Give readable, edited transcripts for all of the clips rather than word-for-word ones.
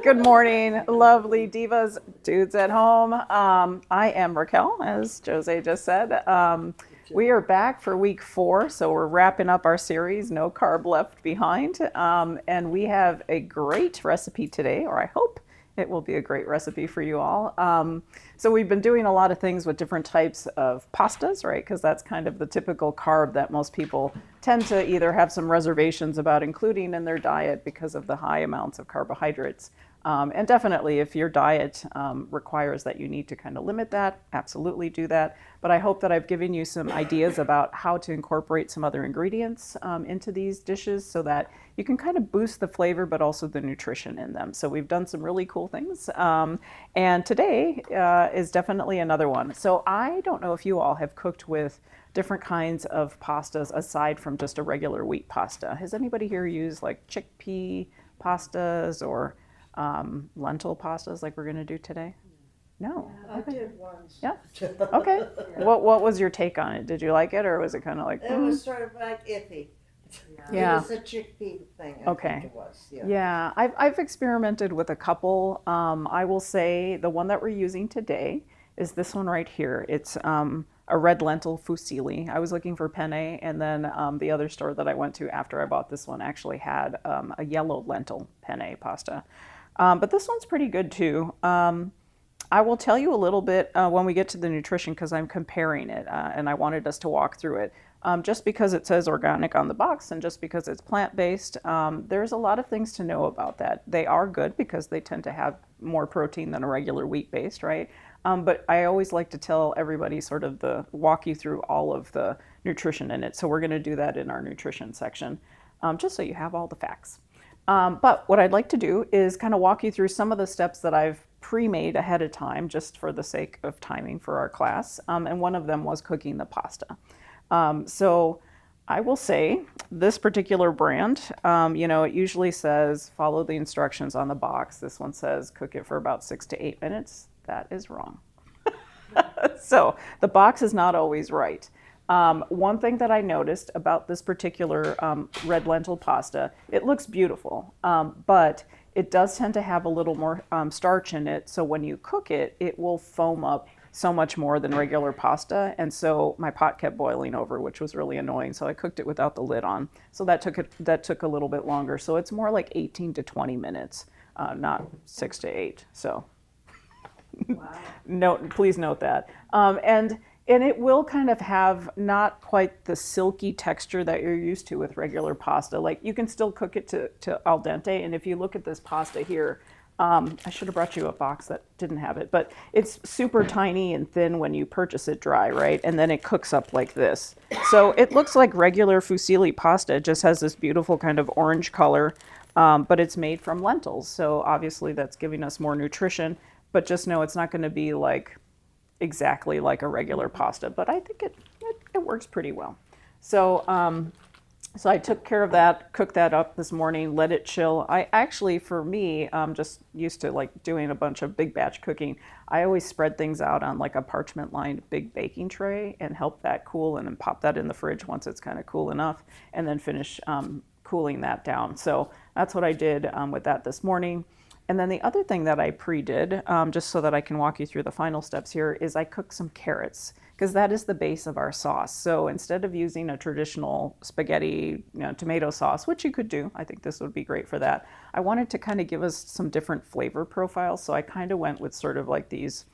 Good morning, lovely divas, dudes at home. I am Raquel, as Jose just said. We are back for week 4, so we're wrapping up our series, No Carb Left Behind. And we have a great recipe today, or I hope it will be a great recipe for you all. So we've been doing a lot of things with different types of pastas, right? Because that's kind of the typical carb that most people tend to either have some reservations about including in their diet because of the high amounts of carbohydrates. And definitely, if your diet requires that you need to kind of limit that, absolutely do that. But I hope that I've given you some ideas about how to incorporate some other ingredients into these dishes so that you can kind of boost the flavor, but also the nutrition in them. So we've done some really cool things. And today is definitely another one. So I don't know if you all have cooked with different kinds of pastas aside from just a regular wheat pasta. Has anybody here used like chickpea pastas or lentil pastas like we're going to do today? No. I did once. Yeah. Okay. What was your take on it? Did you like it, or was it kind of like? It was sort of like iffy. Yeah. It was a chickpea thing. I think it was. Yeah. I've experimented with a couple. I will say the one that we're using today is this one right here. It's a red lentil fusilli. I was looking for penne, and then the other store that I went to after I bought this one actually had a yellow lentil penne pasta. But this one's pretty good too. I will tell you a little bit when we get to the nutrition because I'm comparing it and I wanted us to walk through it. Just because it says organic on the box and just because it's plant-based, there's a lot of things to know about that. They are good because they tend to have more protein than a regular wheat-based, right? But I always like to tell everybody sort of walk you through all of the nutrition in it. So we're going to do that in our nutrition section, just so you have all the facts. But what I'd like to do is kind of walk you through some of the steps that I've pre-made ahead of time just for the sake of timing for our class. And one of them was cooking the pasta. So I will say this particular brand, it usually says follow the instructions on the box. This one says cook it for about 6 to 8 minutes. That is wrong. So the box is not always right. One thing that I noticed about this particular red lentil pasta, it looks beautiful, but it does tend to have a little more starch in it. So when you cook it, it will foam up so much more than regular pasta. And so my pot kept boiling over, which was really annoying. So I cooked it without the lid on. So that took a little bit longer. So it's more like 18 to 20 minutes, not 6 to 8. So wow. Please note that. And it will kind of have not quite the silky texture that you're used to with regular pasta. Like you can still cook it to al dente. And if you look at this pasta here, I should have brought you a box that didn't have it, but it's super tiny and thin when you purchase it dry, right? And then it cooks up like this. So it looks like regular fusilli pasta. It just has this beautiful kind of orange color, but it's made from lentils. So obviously that's giving us more nutrition, but just know it's not going to be like exactly like a regular pasta, but I think it works pretty well. So so I took care of that, cooked that up this morning, let it chill. I actually, for me, just used to like doing a bunch of big batch cooking. I always spread things out on like a parchment lined big baking tray and help that cool and then pop that in the fridge once it's kind of cool enough and then finish cooling that down. So that's what I did with that this morning. And then the other thing that I pre-did, just so that I can walk you through the final steps here, is I cooked some carrots because that is the base of our sauce. So instead of using a traditional spaghetti, tomato sauce, which you could do, I think this would be great for that. I wanted to kind of give us some different flavor profiles. So I kind of went with sort of like these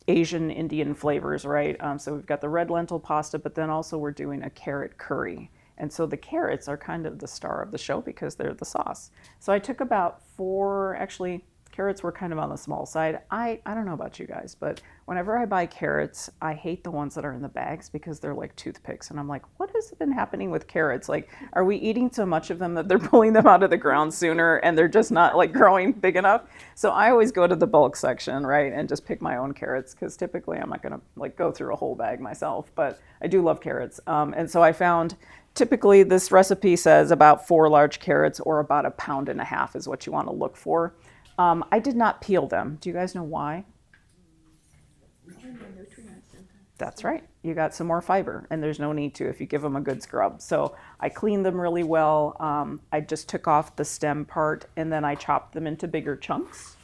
Asian Indian flavors, right? So we've got the red lentil pasta, but then also we're doing a carrot curry. And so the carrots are kind of the star of the show because they're the sauce. So I took about 4, actually, carrots were kind of on the small side. I don't know about you guys, but whenever I buy carrots, I hate the ones that are in the bags because they're like toothpicks. And I'm like, what has been happening with carrots? Like, are we eating so much of them that they're pulling them out of the ground sooner and they're just not like growing big enough? So I always go to the bulk section, right, and just pick my own carrots because typically I'm not going to like go through a whole bag myself, but I do love carrots. And so I found typically this recipe says about 4 large carrots or about 1.5 pounds is what you want to look for. I did not peel them. Do you guys know why? That's right. You got some more fiber, and there's no need to if you give them a good scrub. So I cleaned them really well. I just took off the stem part, and then I chopped them into bigger chunks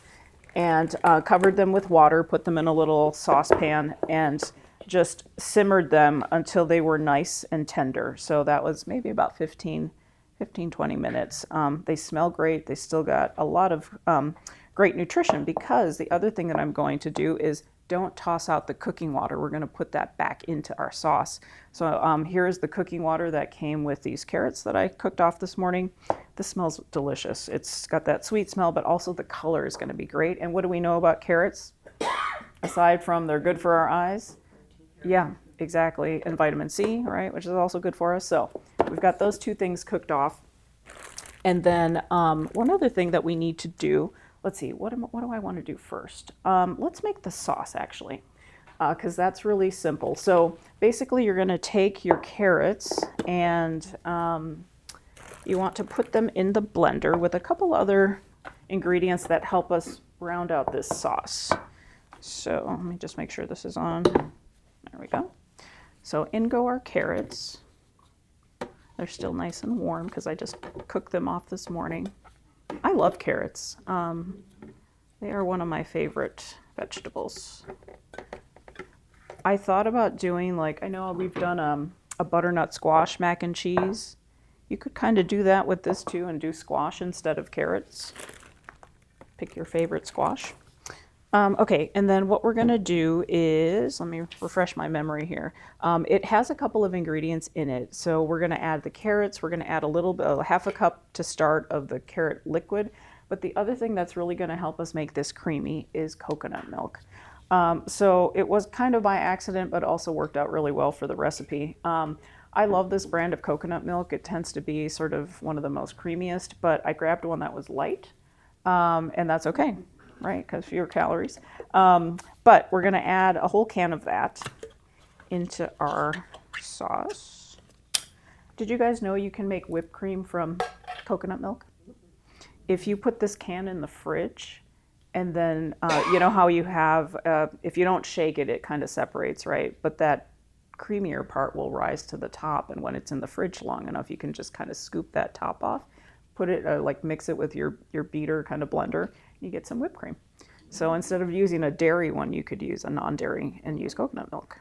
and covered them with water, put them in a little saucepan, and just simmered them until they were nice and tender. So that was maybe about 20 minutes. They smell great. They still got a lot of great nutrition, because the other thing that I'm going to do is don't toss out the cooking water. We're going to put that back into our sauce. So here is the cooking water that came with these carrots that I cooked off this morning. This smells delicious. It's got that sweet smell, but also the color is going to be great. And what do we know about carrots? Aside from they're good for our eyes? Yeah, exactly. And vitamin C, right, which is also good for us. So we've got those two things cooked off. And then one other thing that we need to do, let's see, what do I want to do first? Let's make the sauce, actually, because that's really simple. So basically, you're going to take your carrots and you want to put them in the blender with a couple other ingredients that help us round out this sauce. So let me just make sure this is on. There we go. So in go our carrots. They're still nice and warm because I just cooked them off this morning. I love carrots. They are one of my favorite vegetables. I thought about doing, like, I know we've done a butternut squash mac and cheese. You could kind of do that with this too and do squash instead of carrots. Pick your favorite squash. Okay, and then what we're gonna do is, let me refresh my memory here. It has a couple of ingredients in it. So we're gonna add the carrots, we're gonna add a little bit, half a cup to start of the carrot liquid. But the other thing that's really gonna help us make this creamy is coconut milk. So it was kind of by accident, but also worked out really well for the recipe. I love this brand of coconut milk. It tends to be sort of one of the most creamiest, but I grabbed one that was light, and that's okay. Right, because fewer calories. But we're going to add a whole can of that into our sauce. Did you guys know you can make whipped cream from coconut milk? If you put this can in the fridge, and then you know how you have, if you don't shake it, it kind of separates, right? But that creamier part will rise to the top, and when it's in the fridge long enough, you can just kind of scoop that top off, put it, like mix it with your beater kind of blender, you get some whipped cream. So instead of using a dairy one, you could use a non-dairy and use coconut milk.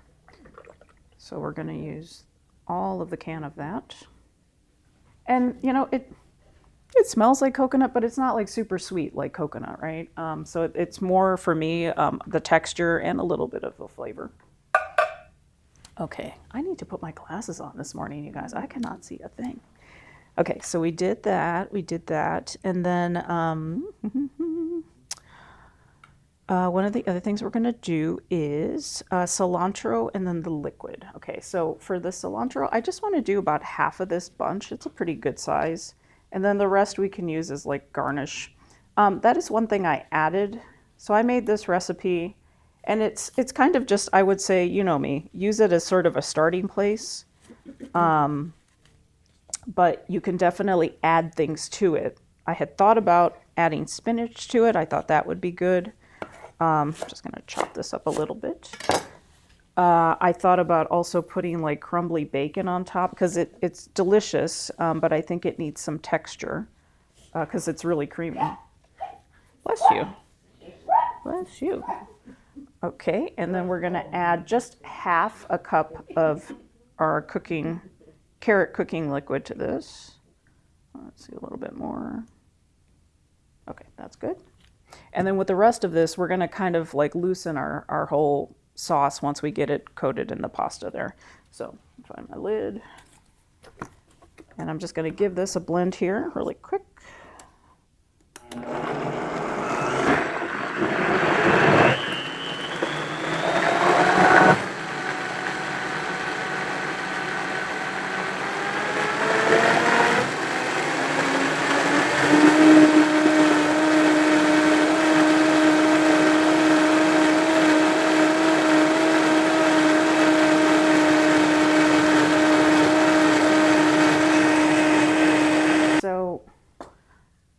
So we're going to use all of the can of that. And you know, it smells like coconut, but it's not like super sweet like coconut, right? So it's more for me the texture and a little bit of the flavor. Okay, I need to put my glasses on this morning, you guys. I cannot see a thing. Okay, so we did that, and then one of the other things we're going to do is cilantro and then the liquid. Okay, so for the cilantro, I just want to do about half of this bunch. It's a pretty good size, and then the rest we can use as like garnish. That is one thing I added. So I made this recipe, and it's kind of just, I would say, you know me, use it as sort of a starting place. But you can definitely add things to it. I had thought about adding spinach to it. I thought that would be good. I'm just going to chop this up a little bit. I thought about also putting like crumbly bacon on top because it's delicious, but I think it needs some texture because it's really creamy. Bless you. Bless you. Okay, and then we're going to add just half a cup of our carrot cooking liquid to this. Let's see, a little bit more. Okay, that's good. And then with the rest of this, we're going to kind of like loosen our whole sauce once we get it coated in the pasta there. So find my lid. And I'm just going to give this a blend here really quick.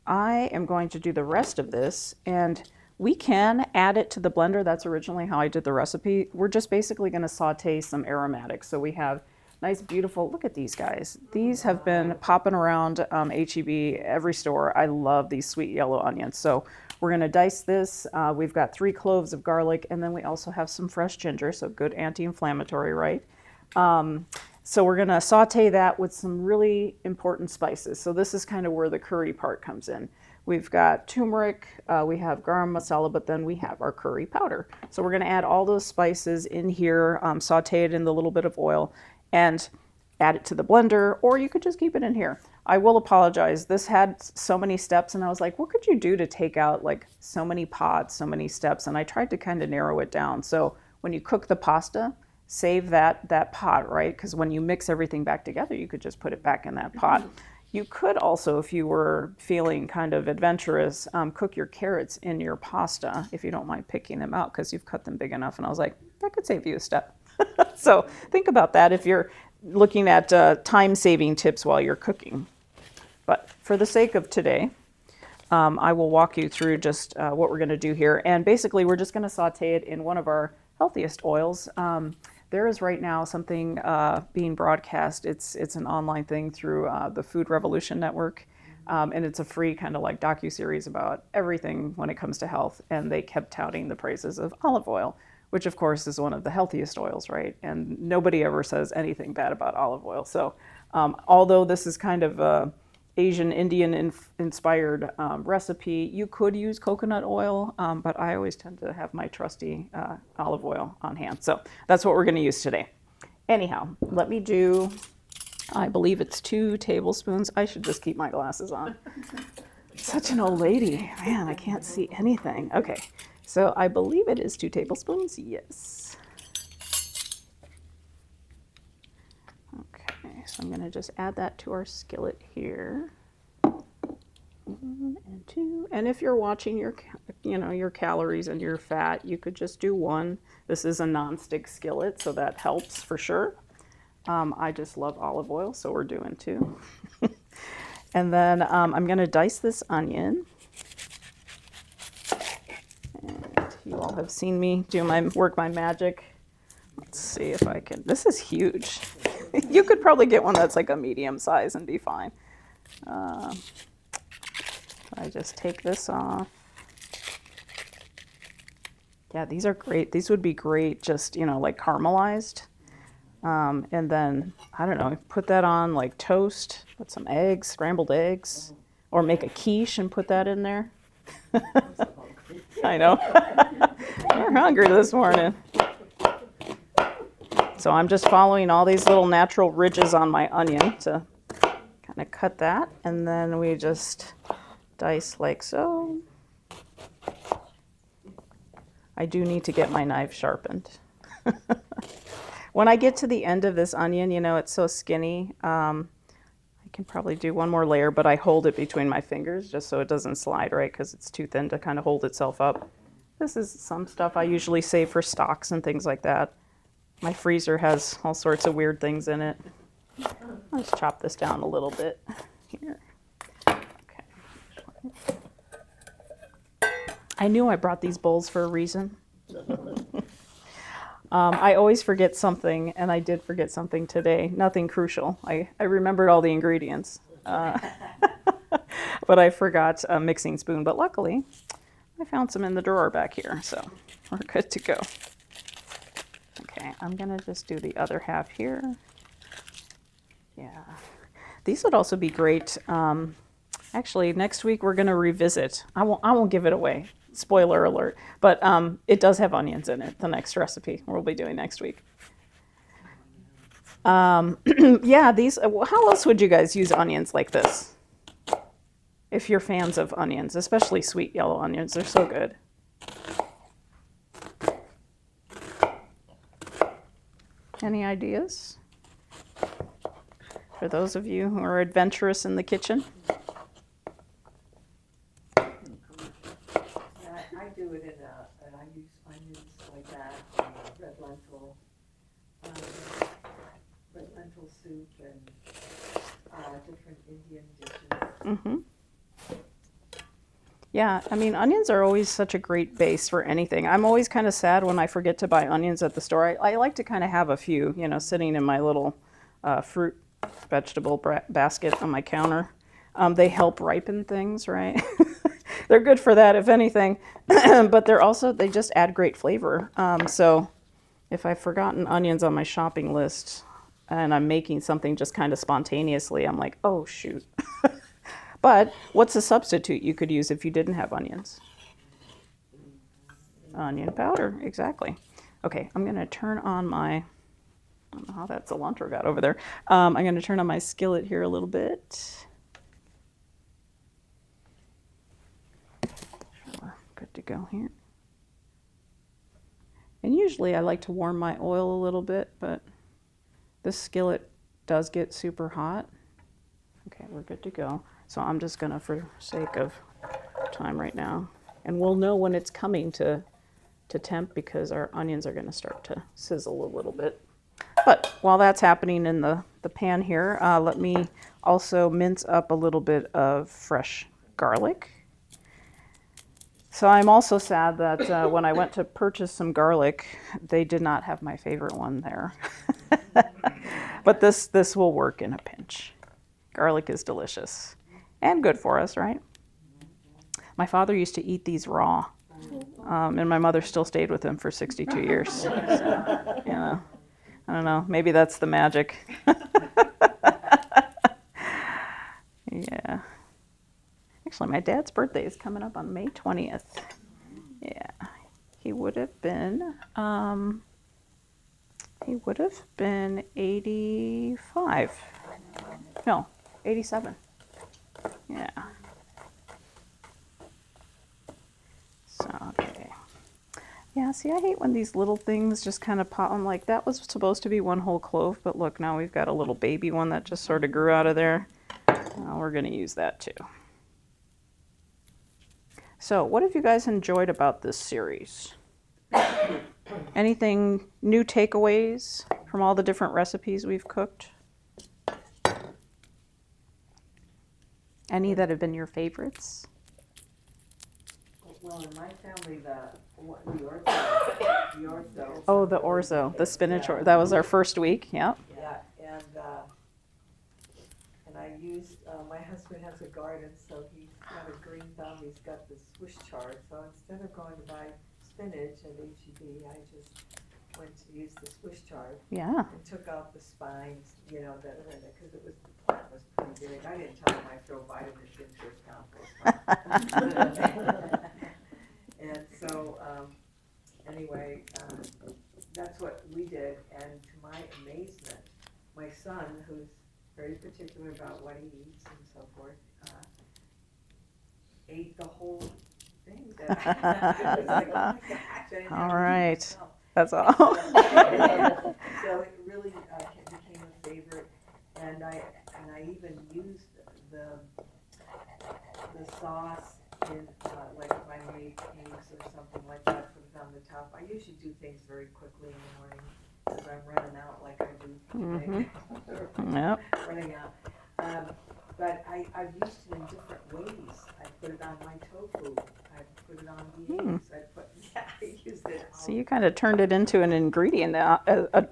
I am going to do the rest of this, and We can add it to the blender. That's originally how I did the recipe. We're just basically going to saute some aromatics. So we have nice, beautiful, look at these guys. These have been popping around H-E-B, every store. I love these sweet yellow onions. So we're going to dice this. We've got 3 cloves of garlic, and then we also have some fresh ginger, so good anti-inflammatory, right? So we're going to saute that with some really important spices. So this is kind of where the curry part comes in. We've got turmeric, we have garam masala, but then we have our curry powder. So we're going to add all those spices in here, saute it in the little bit of oil, and add it to the blender, or you could just keep it in here. I will apologize. This had so many steps, and I was like, what could you do to take out like so many pots, so many steps? And I tried to kind of narrow it down. So when you cook the pasta, save that pot, right? Because when you mix everything back together, you could just put it back in that pot. You could also, if you were feeling kind of adventurous, cook your carrots in your pasta if you don't mind picking them out because you've cut them big enough. And I was like, that could save you a step. So think about that if you're looking at time-saving tips while you're cooking. But for the sake of today, I will walk you through just what we're going to do here. And basically, we're just going to saute it in one of our healthiest oils. There is right now something being broadcast. It's an online thing through the Food Revolution Network. And it's a free kind of like docuseries about everything when it comes to health. And they kept touting the praises of olive oil, which of course is one of the healthiest oils, right? And nobody ever says anything bad about olive oil. So although this is kind of a Asian Indian inspired recipe, you could use coconut oil, but I always tend to have my trusty olive oil on hand. So that's what we're going to use today. Anyhow, let me do, I believe it's 2 tablespoons. I should just keep my glasses on. Such an old lady. Man, I can't see anything. Okay, so I believe it is 2 tablespoons. Yes. Okay, so I'm going to just add that to our skillet here. 1 and 2. And if you're watching your, your calories and your fat, you could just do 1. This is a non-stick skillet, so that helps for sure. I just love olive oil, so we're doing 2. And then I'm going to dice this onion. And you all have seen me do my magic. Let's see if I can. This is huge. You could probably get one that's like a medium size and be fine. I just take this off. Yeah, these are great. These would be great just, like caramelized. And then, I don't know, put that on like toast, put some eggs, scrambled eggs, or make a quiche and put that in there. I know. We're hungry this morning. So I'm just following all these little natural ridges on my onion to kind of cut that. And then we just dice like so. I do need to get my knife sharpened. When I get to the end of this onion, it's so skinny. I can probably do 1 more layer, but I hold it between my fingers just so it doesn't slide, right? Because it's too thin to kind of hold itself up. This is some stuff I usually save for stocks and things like that. My freezer has all sorts of weird things in it. I'll just chop this down a little bit here. Okay. I knew I brought these bowls for a reason. I always forget something, and I did forget something today. Nothing crucial. I remembered all the ingredients, but I forgot a mixing spoon. But luckily, I found some in the drawer back here, so we're good to go. Okay, I'm going to just do the other half here. Yeah. These would also be great. Actually, next week we're going to revisit. I won't give it away. Spoiler alert. But it does have onions in it, the next recipe we'll be doing next week. Yeah, these, how else would you guys use onions like this? If you're fans of onions, especially sweet yellow onions, they're so good. Any ideas? For those of you who are adventurous in the kitchen? I do it and I use onions like that, red lentil soup and different Indian dishes. Mm-hmm. Yeah, I mean, onions are always such a great base for anything. I'm always kind of sad when I forget to buy onions at the store. I like to kind of have a few, sitting in my little fruit vegetable basket on my counter. They help ripen things, right? They're good for that, if anything. But they just add great flavor. So if I've forgotten onions on my shopping list and I'm making something just kind of spontaneously, I'm like, oh, shoot. But what's a substitute you could use if you didn't have onions? Onion powder, exactly. Okay, I'm going to turn on my, I don't know how that cilantro got over there. I'm going to turn on my skillet here a little bit. We're good to go here. And usually I like to warm my oil a little bit, but this skillet does get super hot. Okay, we're good to go. So I'm just gonna, for sake of time right now, and we'll know when it's coming to temp because our onions are gonna start to sizzle a little bit. But while that's happening in the pan here, let me also mince up a little bit of fresh garlic. So I'm also sad that when I went to purchase some garlic, they did not have my favorite one there. But this will work in a pinch. Garlic is delicious and good for us, right? My father used to eat these raw, and my mother still stayed with him for 62 years. So, I don't know. Maybe that's the magic. Yeah. Actually, my dad's birthday is coming up on May 20th. Yeah. He would have been 85. No, 87. Yeah. So, okay. Yeah, see, I hate when these little things just kind of pop. I'm like, that was supposed to be one whole clove, but look, now we've got a little baby one that just sort of grew out of there. We're going to use that too. So, what have you guys enjoyed about this series? Anything new takeaways from all the different recipes we've cooked? Any that have been your favorites? Well, in my family, the orzo. Oh, the orzo, the spinach. That was our first week. Yeah. Yeah, and I used. My husband has a garden, so he's got a green thumb. He's got the Swiss chard. So instead of going to buy spinach at HEB, I just went to use the Swiss chard. Yeah. And took out the spines, that are in it, because the plant was pretty big. I didn't tell him I throw vitamins into his compost. And so, anyway, that's what we did. And to my amazement, my son, who's very particular about what he eats and so forth, ate the whole thing. I was like, oh my gosh, I didn't All have right. to eat myself. That's all. So it really became a favorite, and I even used the sauce in like if I made eggs or something like that, put it on the top. I usually do things very quickly in the morning because I'm running out like I do today. Yep. Running out. But I've used it in different ways. I put it on my tofu. I put it on the eggs. I used it. So you kind of turned it into an ingredient,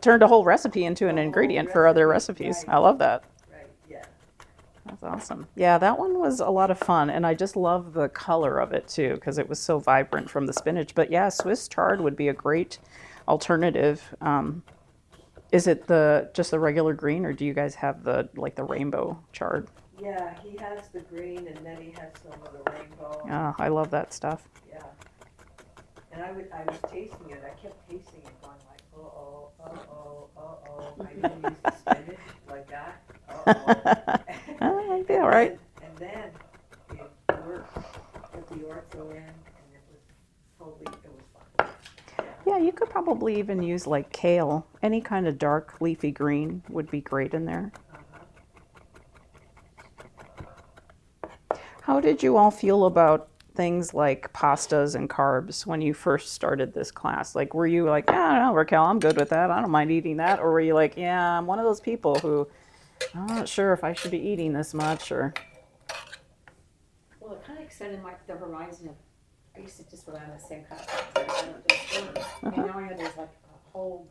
turned a whole recipe into an ingredient for other recipes. Right. I love that. Right, yeah. That's awesome. Yeah, that one was a lot of fun, and I just love the color of it too because it was so vibrant from the spinach. But yeah, Swiss chard would be a great alternative. Is it just the regular green, or do you guys have the rainbow chard? Yeah, he has the green, and then he has some of the rainbow. Oh, I love that stuff. Yeah. And I was tasting it. I kept tasting it, going like, uh-oh. I didn't use the spinach like that. I'd be all right. And then it worked. Put the orzo in, and it was fun. Yeah, you could probably even use like kale. Any kind of dark leafy green would be great in there. How did you all feel about things like pastas and carbs when you first started this class? Like, were you like, yeah, I don't know, Raquel, I'm good with that. I don't mind eating that. Or were you like, yeah, I'm one of those people who I'm not sure if I should be eating this much or. Well, it kind of I said in the horizon of, I used to just rely on the same kind of things, like I don't just order. And now I know there's like a whole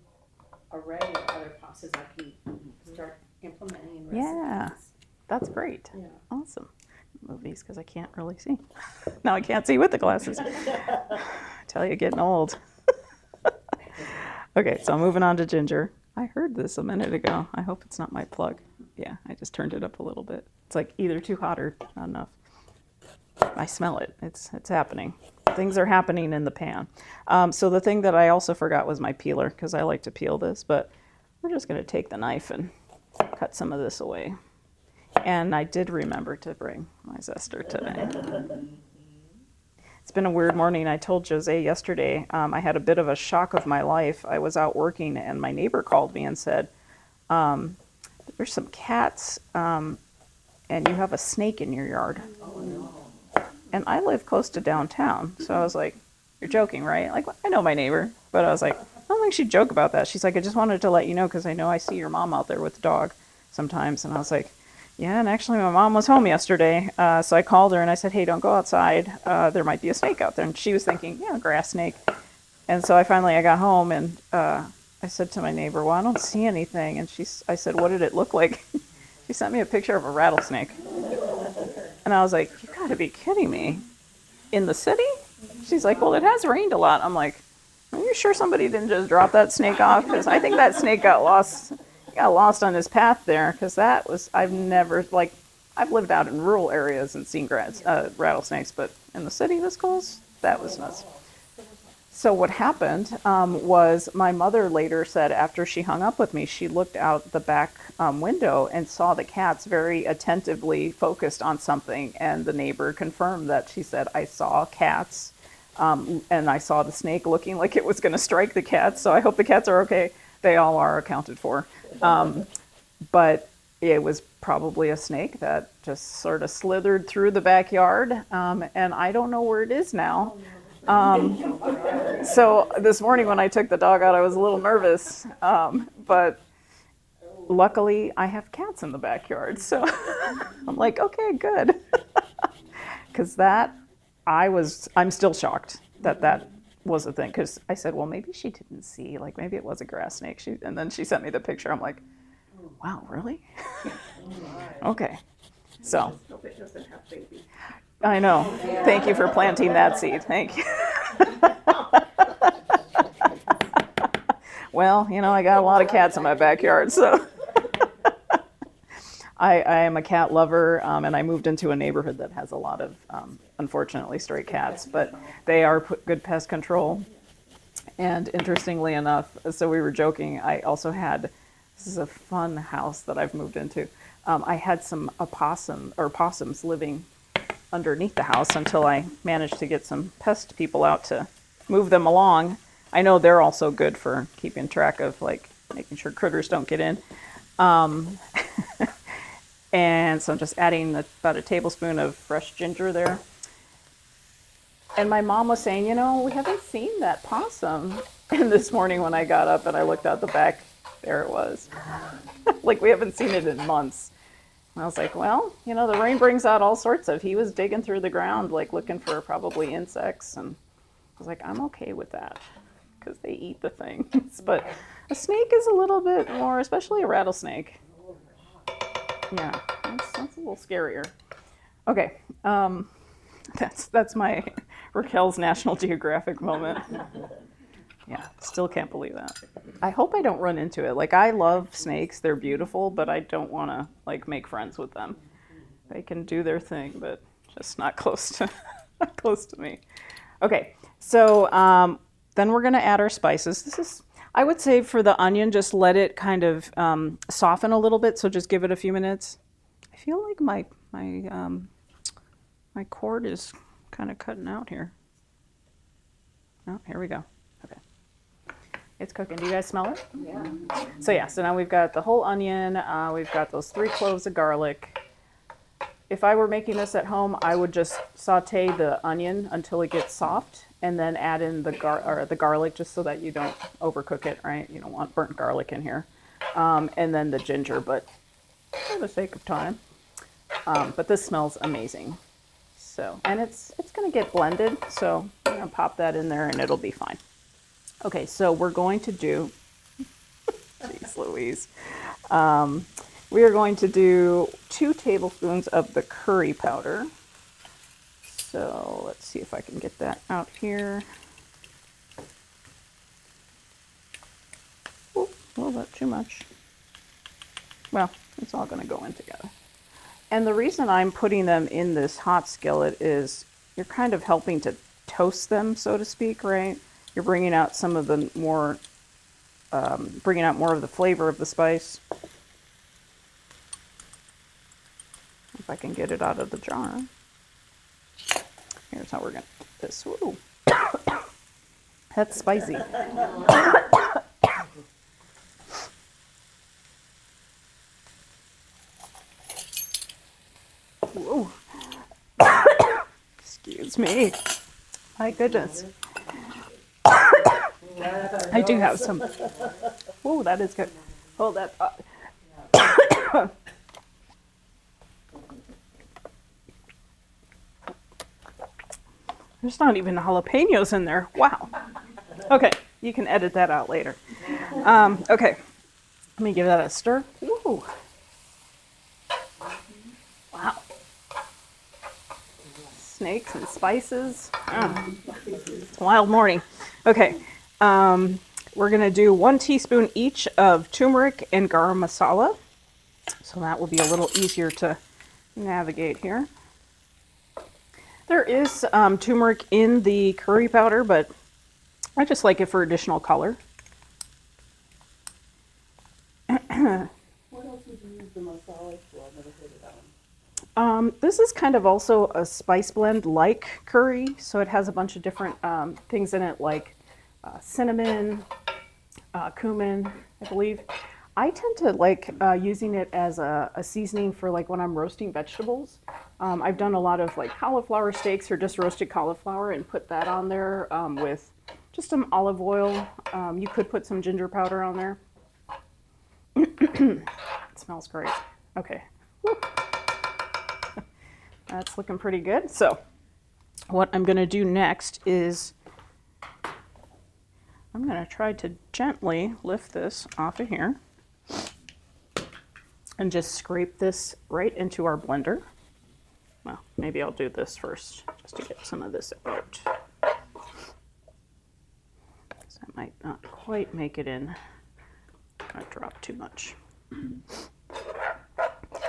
array of other pastas I can start implementing in recipes. Yeah. That's great. Yeah. Awesome. Move these because I can't really see. Now I can't see with the glasses. Tell you, getting old. Okay, so moving on to ginger. I heard this a minute ago. I hope it's not my plug. Yeah, I just turned it up a little bit. It's like either too hot or not enough. I smell it. It's happening. Things are happening in the pan. So the thing that I also forgot was my peeler, because I like to peel this, but we're just going to take the knife and cut some of this away. And I did remember to bring my zester today. It's been a weird morning. I told Jose yesterday, I had a bit of a shock of my life. I was out working and my neighbor called me and said, there's some cats and you have a snake in your yard. And I live close to downtown. So I was like, you're joking, right? Like, I know my neighbor. But I was like, I don't think she'd joke about that. She's like, I just wanted to let you know because I know I see your mom out there with the dog sometimes. And I was like, yeah, and actually my mom was home yesterday. So I called her and I said, hey, don't go outside. There might be a snake out there. And she was thinking, yeah, grass snake. And so I got home and I said to my neighbor, well, I don't see anything. And I said, what did it look like? She sent me a picture of a rattlesnake. And I was like, you gotta be kidding me. In the city? She's like, well, it has rained a lot. I'm like, are you sure somebody didn't just drop that snake off? Because I think that snake got lost on his path there. Because I've lived out in rural areas and seen rattlesnakes, but in the city this close, that was nuts. So what happened was my mother later said after she hung up with me, she looked out the back window and saw the cats very attentively focused on something. And the neighbor confirmed that. She said, I saw cats and I saw the snake looking like it was going to strike the cats. So I hope the cats are okay. They all are accounted for. But it was probably a snake that just sort of slithered through the backyard. And I don't know where it is now. So this morning when I took the dog out, I was a little nervous, but luckily I have cats in the backyard. So I'm like, okay, good. Because I'm still shocked that was a thing. Because I said, well, maybe she didn't see, like maybe it was a grass snake. And then she sent me the picture. I'm like, wow, really? Okay. So. Hope it doesn't have babies. I know. Thank you for planting that seed. Thank you. Well, I got a lot of cats in my backyard, so I am a cat lover, and I moved into a neighborhood that has a lot of, unfortunately, stray cats, but they are good pest control. And interestingly enough, so we were joking, I also had, this is a fun house that I've moved into. I had some possums living underneath the house until I managed to get some pest people out to move them along. I know they're also good for keeping track of like making sure critters don't get in. And so I'm just adding about a tablespoon of fresh ginger there. And my mom was saying, we haven't seen that possum. And this morning when I got up and I looked out the back, there it was. Like we haven't seen it in months. And I was like, well, the rain brings out all sorts of, he was digging through the ground, like looking for probably insects. And I was like, I'm okay with that because they eat the things. But a snake is a little bit more, especially a rattlesnake. Yeah, that's a little scarier. Okay, that's my Raquel's National Geographic moment. Yeah, still can't believe that. I hope I don't run into it. Like, I love snakes. They're beautiful, but I don't want to, make friends with them. They can do their thing, but just not close to me. Okay, so then we're going to add our spices. This is, I would say for the onion, just let it kind of soften a little bit, so just give it a few minutes. I feel like my cord is kind of cutting out here. Oh, here we go. It's cooking. Do you guys smell it? Yeah. So now we've got the whole onion. We've got those 3 cloves of garlic. If I were making this at home, I would just saute the onion until it gets soft and then add in the garlic just so that you don't overcook it, right? You don't want burnt garlic in here. And then the ginger, but for the sake of time. But this smells amazing. So, and it's going to get blended, so I'm going to pop that in there and it'll be fine. Okay, so we're going to do, jeez Louise, we are going to do 2 tablespoons of the curry powder. So let's see if I can get that out here. Ooh, a little bit too much. Well, it's all going to go in together. And the reason I'm putting them in this hot skillet is you're kind of helping to toast them, so to speak, right? You're bringing out some of the more, bringing out more of the flavor of the spice. If I can get it out of the jar. Here's how we're going to do this. Woo. That's spicy. Whoa. Excuse me. My goodness. I do have some. Oh, that is good. Hold that up. There's not even jalapenos in there. Wow. Okay, you can edit that out later. Okay, let me give that a stir. Woo. Wow. Snakes and spices. It's a wild morning. Okay, we're going to do 1 teaspoon each of turmeric and garam masala. So that will be a little easier to navigate here. There is turmeric in the curry powder, but I just like it for additional color. What else would you use the masala for? I've never heard of that one. This is kind of also a spice blend like curry, so it has a bunch of different things in it like cinnamon, cumin, I believe. I tend to like using it as a seasoning for like when I'm roasting vegetables. I've done a lot of like cauliflower steaks or just roasted cauliflower and put that on there with just some olive oil. You could put some ginger powder on there. It smells great. Okay. Woo. That's looking pretty good. So what I'm going to do next is I'm going to try to gently lift this off of here and just scrape this right into our blender. Well, maybe I'll do this first just to get some of this out. So I might not quite make it in. I dropped too much.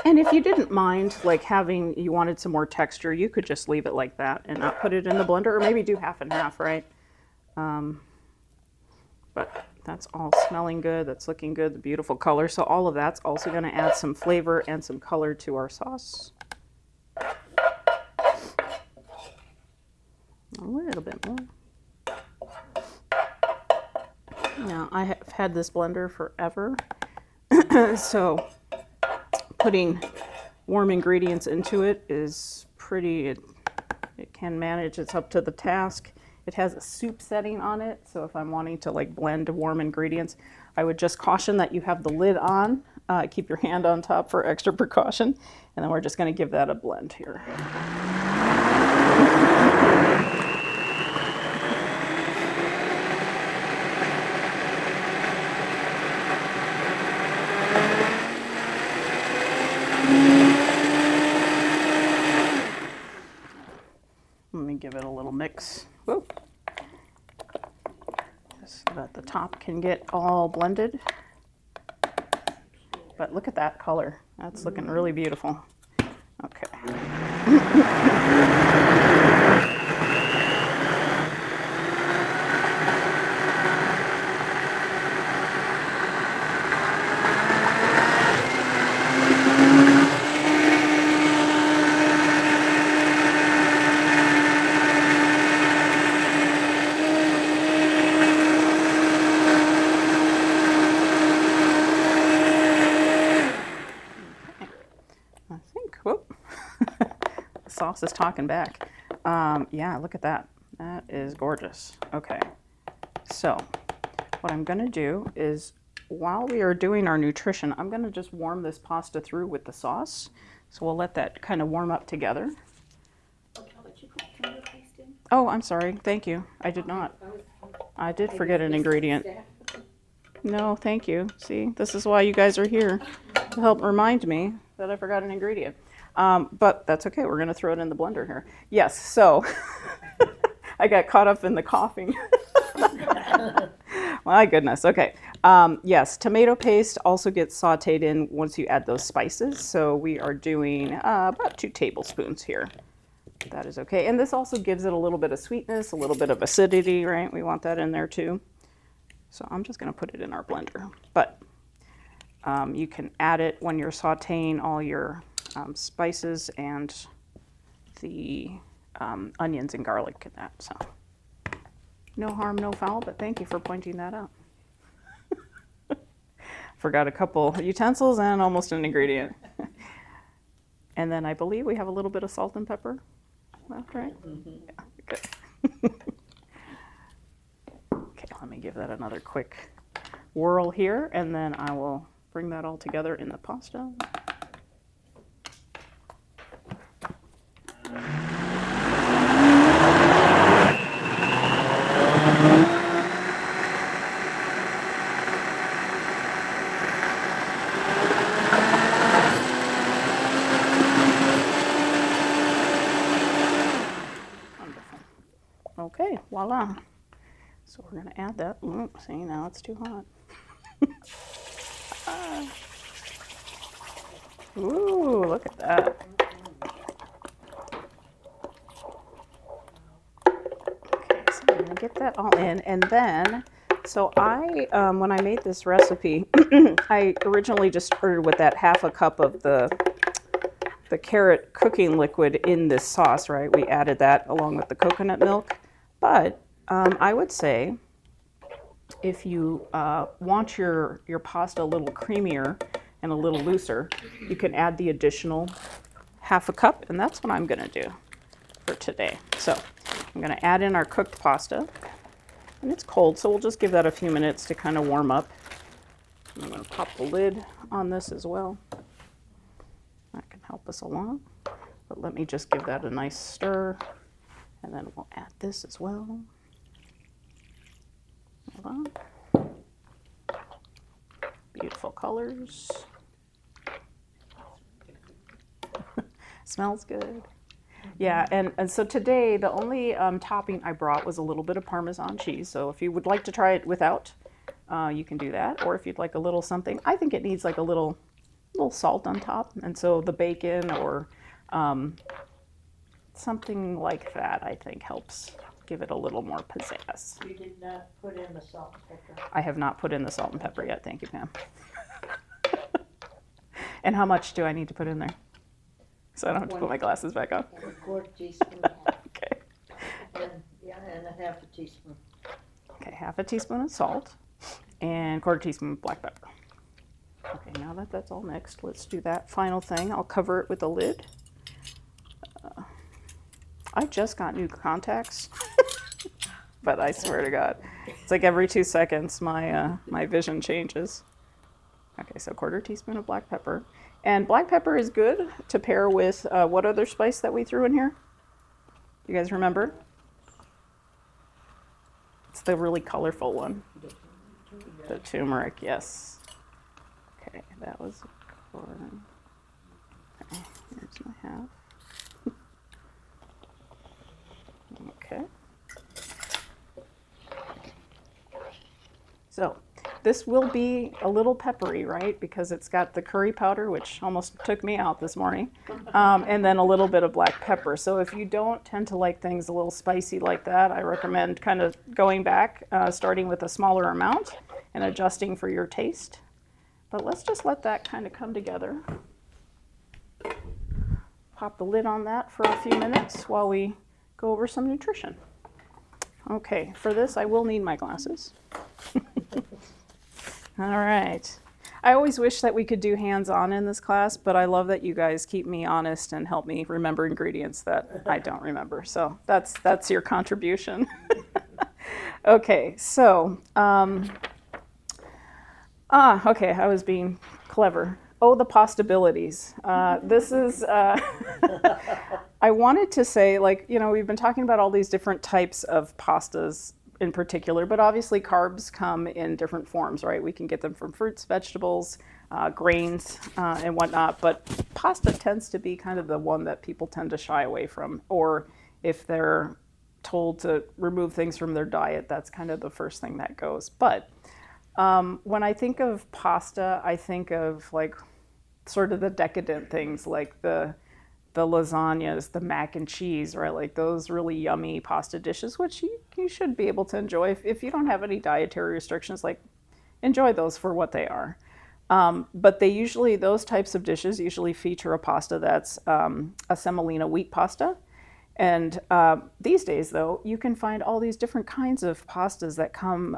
And if you didn't mind, like you wanted some more texture, you could just leave it like that and not put it in the blender, or maybe do half and half, right? But that's all smelling good. That's looking good. The beautiful color. So all of that's also going to add some flavor and some color to our sauce. A little bit more. Now, I have had this blender forever, so putting warm ingredients into it is pretty, it can manage, it's up to the task. It has a soup setting on it, so if I'm wanting to like blend warm ingredients, I would just caution that you have the lid on. Keep your hand on top for extra precaution, and then we're just going to give that a blend here. Let me give it a little mix. Whoa. Just so that the top can get all blended. But look at that color. That's looking really beautiful. Okay. Sauce is talking back. Yeah, look at that. That is gorgeous. Okay, so what I'm going to do is while we are doing our nutrition, I'm going to just warm this pasta through with the sauce. So we'll let that kind of warm up together. Oh, I'm sorry. Thank you. I did not. I did forget an ingredient. No, thank you. See, this is why you guys are here, to help remind me that I forgot an ingredient. But that's okay. We're going to throw it in the blender here. Yes, so I got caught up in the coughing. My goodness. Okay. Yes, tomato paste also gets sauteed in once you add those spices. So we are doing about 2 tablespoons here. That is okay. And this also gives it a little bit of sweetness, a little bit of acidity, right? We want that in there too. So I'm just going to put it in our blender. But you can add it when you're sauteing all your spices and the onions and garlic in that. So no harm, no foul, but thank you for pointing that out. Forgot a couple utensils and almost an ingredient. And then I believe we have a little bit of salt and pepper left, right? Mm-hmm. Yeah, good. Okay, let me give that another quick whirl here, and then I will bring that all together in the pasta. Okay, voila. So we're going to add that. Ooh, see, now it's too hot. Ooh, look at that. Okay, so I'm going to get that all in. And then, so when I made this recipe, I originally just started with that half a cup of the carrot cooking liquid in this sauce, right? We added that along with the coconut milk. But I would say if you want your pasta a little creamier and a little looser, you can add the additional half a cup, and that's what I'm going to do for today. So I'm going to add in our cooked pasta, and it's cold, so we'll just give that a few minutes to kind of warm up. I'm going to pop the lid on this as well. That can help us along, but let me just give that a nice stir. And then we'll add this as well. Hold on. Beautiful colors. Smells good. Yeah, and so today the only topping I brought was a little bit of Parmesan cheese. So if you would like to try it without, you can do that. Or if you'd like a little something, I think it needs like a little salt on top. And so the bacon or something like that, I think, helps give it a little more pizzazz. You did not put in the salt and pepper. I have not put in the salt and pepper yet. Thank you, Pam. And how much do I need to put in there? So I don't have to put my glasses back on. And a quarter teaspoon. Okay. And a half a teaspoon. Okay, half a teaspoon of salt and quarter teaspoon of black pepper. Okay, now that that's all mixed, let's do that final thing. I'll cover it with a lid. I just got new contacts, but I swear to God, it's like every 2 seconds my vision changes. Okay, so quarter teaspoon of black pepper. And black pepper is good to pair with what other spice that we threw in here? You guys remember? It's the really colorful one. The turmeric, yes. Okay, that was a quarter. Okay, here's my half. Okay. So this will be a little peppery, right? Because it's got the curry powder, which almost took me out this morning, and then a little bit of black pepper. So if you don't tend to like things a little spicy like that, I recommend kind of going back, starting with a smaller amount and adjusting for your taste. But let's just let that kind of come together. Pop the lid on that for a few minutes while we go over some nutrition. Okay, for this I will need my glasses. All right. I always wish that we could do hands-on in this class, but I love that you guys keep me honest and help me remember ingredients that I don't remember. So that's your contribution. Okay, so okay, I was being clever. Oh, the possibilities. This is I wanted to say, like, we've been talking about all these different types of pastas in particular, but obviously carbs come in different forms, right? We can get them from fruits, vegetables, grains, and whatnot, but pasta tends to be kind of the one that people tend to shy away from, or if they're told to remove things from their diet, that's kind of the first thing that goes. But when I think of pasta, I think of like sort of the decadent things like the lasagnas, the mac and cheese, right? Like those really yummy pasta dishes, which you should be able to enjoy if you don't have any dietary restrictions. Like, enjoy those for what they are. But those types of dishes usually feature a pasta that's a semolina wheat pasta. And these days, though, you can find all these different kinds of pastas that come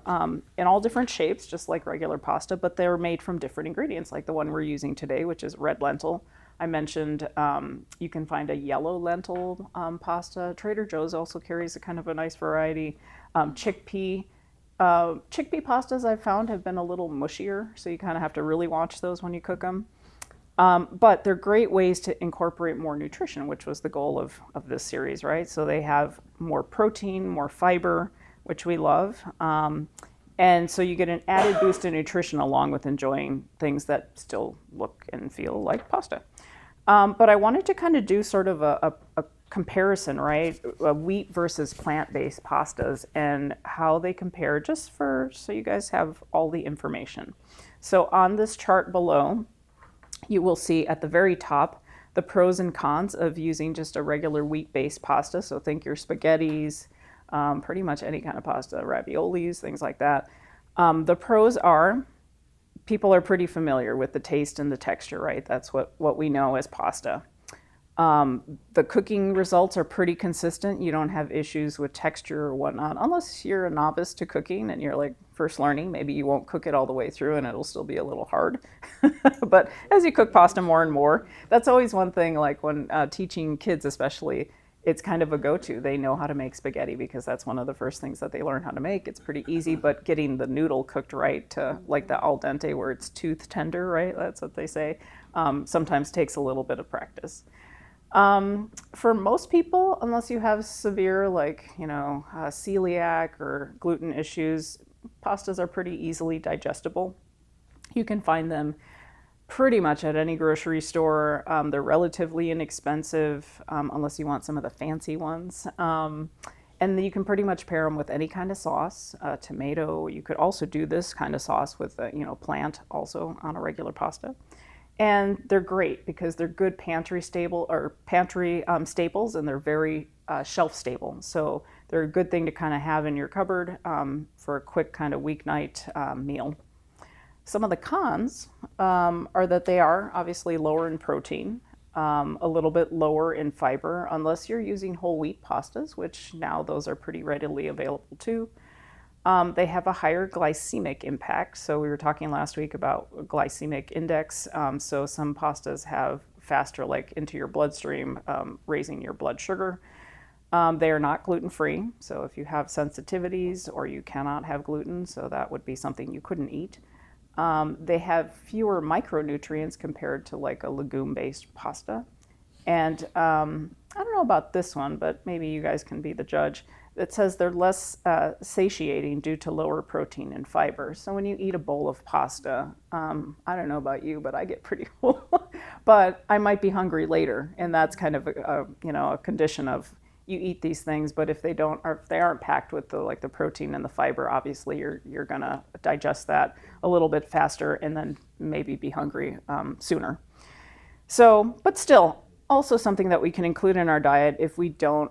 in all different shapes, just like regular pasta, but they're made from different ingredients, like the one we're using today, which is red lentil. I mentioned you can find a yellow lentil pasta. Trader Joe's also carries a kind of a nice variety. Chickpea pastas I've found have been a little mushier, so you kind of have to really watch those when you cook them. But they're great ways to incorporate more nutrition, which was the goal of this series, right? So they have more protein, more fiber, which we love. And so you get an added boost in nutrition along with enjoying things that still look and feel like pasta. But I wanted to kind of do sort of a comparison, right? Wheat versus plant-based pastas and how they compare, just so you guys have all the information. So on this chart below, you will see at the very top the pros and cons of using just a regular wheat-based pasta. So think your spaghettis, pretty much any kind of pasta, raviolis, things like that. The pros are people are pretty familiar with the taste and the texture, right? That's what we know as pasta. The cooking results are pretty consistent. You don't have issues with texture or whatnot, unless you're a novice to cooking and you're like first learning. Maybe you won't cook it all the way through and it'll still be a little hard. But as you cook pasta more and more, that's always one thing, like when teaching kids especially, it's kind of a go-to. They know how to make spaghetti because that's one of the first things that they learn how to make. It's pretty easy, but getting the noodle cooked right to like the al dente where it's tooth tender, right? That's what they say. Sometimes takes a little bit of practice. For most people, unless you have severe celiac or gluten issues, pastas are pretty easily digestible. You can find them pretty much at any grocery store. They're relatively inexpensive, unless you want some of the fancy ones. And you can pretty much pair them with any kind of sauce, tomato. You could also do this kind of sauce with plant also on a regular pasta. And they're great because they're good pantry staples, and they're very shelf stable. So they're a good thing to kind of have in your cupboard for a quick kind of weeknight meal. Some of the cons are that they are obviously lower in protein, a little bit lower in fiber, unless you're using whole wheat pastas, which now those are pretty readily available too. They have a higher glycemic impact. So we were talking last week about glycemic index. So some pastas have faster, like into your bloodstream, raising your blood sugar. They are not gluten-free. So if you have sensitivities or you cannot have gluten, so that would be something you couldn't eat. They have fewer micronutrients compared to like a legume-based pasta. And I don't know about this one, but maybe you guys can be the judge. It says they're less satiating due to lower protein and fiber. So when you eat a bowl of pasta, I don't know about you, but I get pretty full. But I might be hungry later, and that's kind of a condition of you eat these things. But if they aren't packed with the protein and the fiber, obviously you're gonna digest that a little bit faster, and then maybe be hungry sooner. So, but still, also something that we can include in our diet if we don't,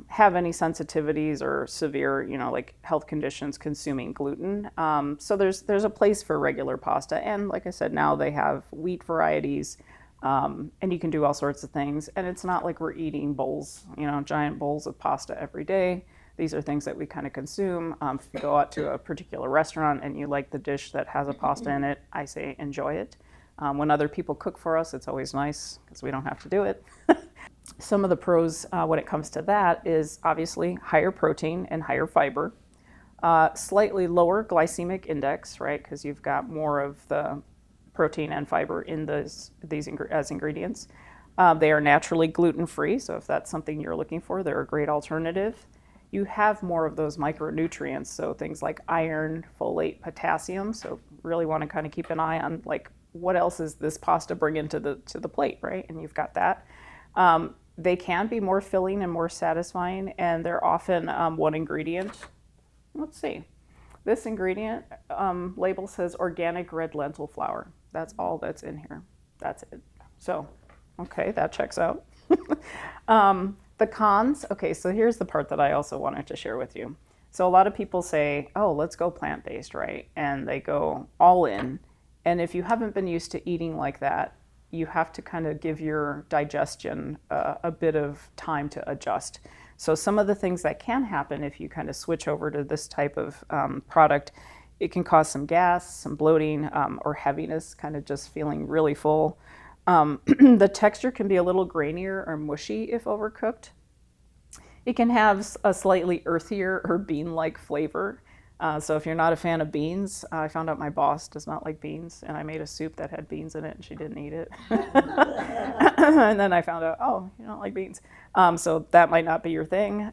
have any sensitivities or severe, like health conditions consuming gluten. So there's a place for regular pasta. And like I said, now they have wheat varieties, and you can do all sorts of things. And it's not like we're eating bowls, giant bowls of pasta every day. These are things that we kind of consume. If you go out to a particular restaurant and you like the dish that has a pasta in it, I say enjoy it. When other people cook for us, it's always nice because we don't have to do it. Some of the pros when it comes to that is obviously higher protein and higher fiber, slightly lower glycemic index, right? Because you've got more of the protein and fiber in these as ingredients. They are naturally gluten-free, so if that's something you're looking for, they're a great alternative. You have more of those micronutrients, so things like iron, folate, potassium. So really want to kind of keep an eye on like what else is this pasta bringing to the plate, right? And you've got that. They can be more filling and more satisfying, and they're often one ingredient. Let's see. This ingredient label says organic red lentil flour. That's all that's in here. That's it. So, okay, that checks out. The cons, okay, so here's the part that I also wanted to share with you. So a lot of people say, oh, let's go plant-based, right? And they go all in. And if you haven't been used to eating like that, you have to kind of give your digestion a bit of time to adjust. So some of the things that can happen if you kind of switch over to this type of product, it can cause some gas, some bloating, or heaviness, kind of just feeling really full. The texture can be a little grainier or mushy if overcooked. It can have a slightly earthier or bean-like flavor. So if you're not a fan of beans, I found out my boss does not like beans, and I made a soup that had beans in it, and she didn't eat it. And then I found out, oh, you don't like beans. So that might not be your thing.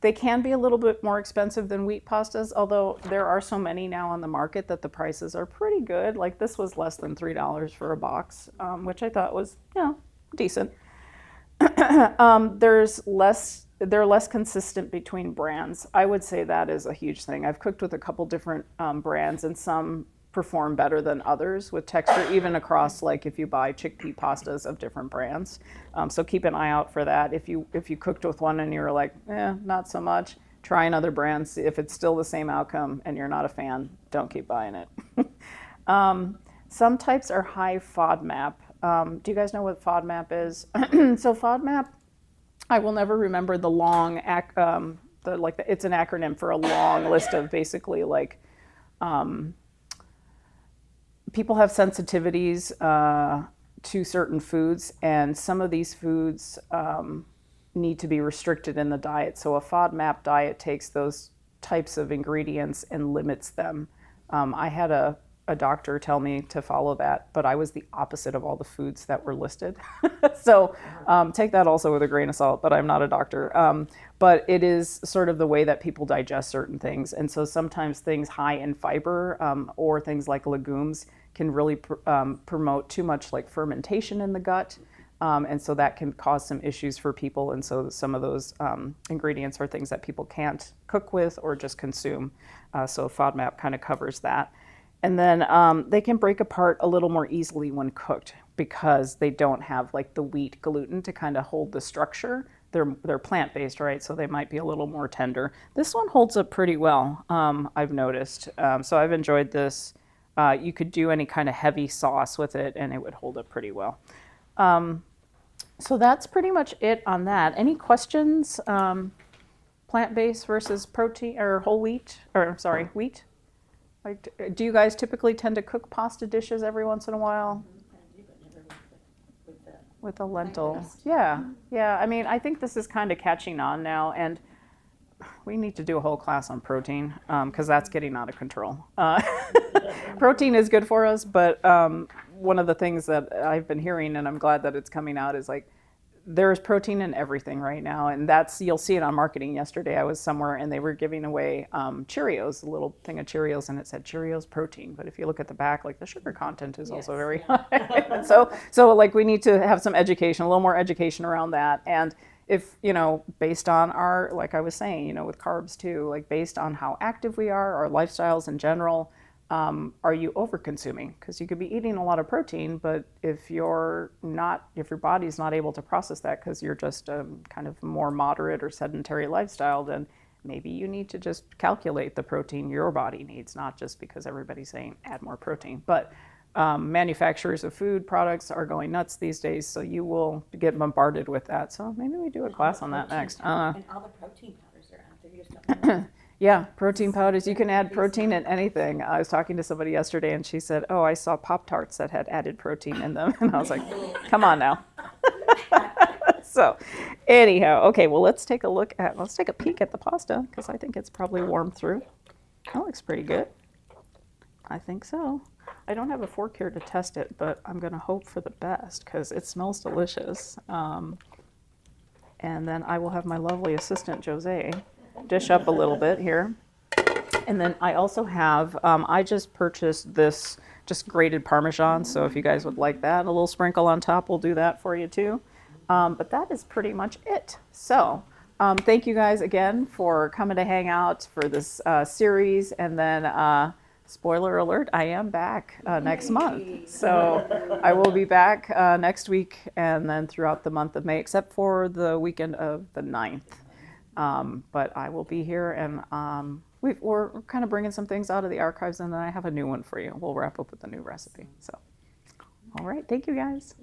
They can be a little bit more expensive than wheat pastas, although there are so many now on the market that the prices are pretty good. Like this was less than $3 for a box, which I thought was, decent. They're less consistent between brands. I would say that is a huge thing. I've cooked with a couple different brands, and some perform better than others with texture, even across like if you buy chickpea pastas of different brands. So keep an eye out for that. If you cooked with one and you're like, not so much, try another brand. See if it's still the same outcome and you're not a fan, don't keep buying it. Some types are high FODMAP. Do you guys know what FODMAP is? So FODMAP, I will never remember the long, it's an acronym for a long list of basically like, people have sensitivities to certain foods, and some of these foods need to be restricted in the diet. So a FODMAP diet takes those types of ingredients and limits them. I had a doctor tell me to follow that, but I was the opposite of all the foods that were listed. So take that also with a grain of salt, but I'm not a doctor. But it is sort of the way that people digest certain things. And so sometimes things high in fiber or things like legumes can really promote too much like fermentation in the gut. And so that can cause some issues for people. And so some of those ingredients are things that people can't cook with or just consume. So FODMAP kind of covers that. And then they can break apart a little more easily when cooked because they don't have like the wheat gluten to kind of hold the structure. They're plant-based, right? So they might be a little more tender. This one holds up pretty well, I've noticed. So I've enjoyed this. You could do any kind of heavy sauce with it and it would hold up pretty well. So that's pretty much it on that. Any questions? Plant-based versus protein or whole wheat, wheat? Like, do you guys typically tend to cook pasta dishes every once in a while? With a lentil. Yeah. I mean, I think this is kind of catching on now, and we need to do a whole class on protein because that's getting out of control. Protein is good for us, but one of the things that I've been hearing, and I'm glad that it's coming out, is like there's protein in everything right now, and you'll see it on marketing. Yesterday I was somewhere and they were giving away Cheerios, a little thing of Cheerios, and it said Cheerios protein, but if you look at the back, like the sugar content is also very high. so like we need to have some education, a little more education around that. And if, based on our, like I was saying, with carbs too, like based on how active we are, our lifestyles in general, are you over consuming? Because you could be eating a lot of protein, but if your body's not able to process that because you're just kind of more moderate or sedentary lifestyle, then maybe you need to just calculate the protein your body needs, not just because everybody's saying add more protein. But manufacturers of food products are going nuts these days, so you will get bombarded with that. So maybe we do a class on that next. And all the protein powders are out there. You just don't know. Yeah, protein powders. You can add protein in anything. I was talking to somebody yesterday and she said, oh, I saw Pop-Tarts that had added protein in them. And I was like, come on now. So anyhow, okay, well, let's take a peek at the pasta because I think it's probably warmed through. That looks pretty good. I think so. I don't have a fork here to test it, but I'm gonna hope for the best because it smells delicious. And then I will have my lovely assistant Jose dish up a little bit here. And then I also have, I just purchased this just grated Parmesan. So if you guys would like that, a little sprinkle on top, we'll do that for you too. But that is pretty much it. So thank you guys again for coming to hang out for this series. And then spoiler alert, I am back next month. So I will be back next week and then throughout the month of May, except for the weekend of the 9th. But I will be here and we're kind of bringing some things out of the archives and then I have a new one for you. We'll wrap up with a new recipe. So, all right. Thank you guys.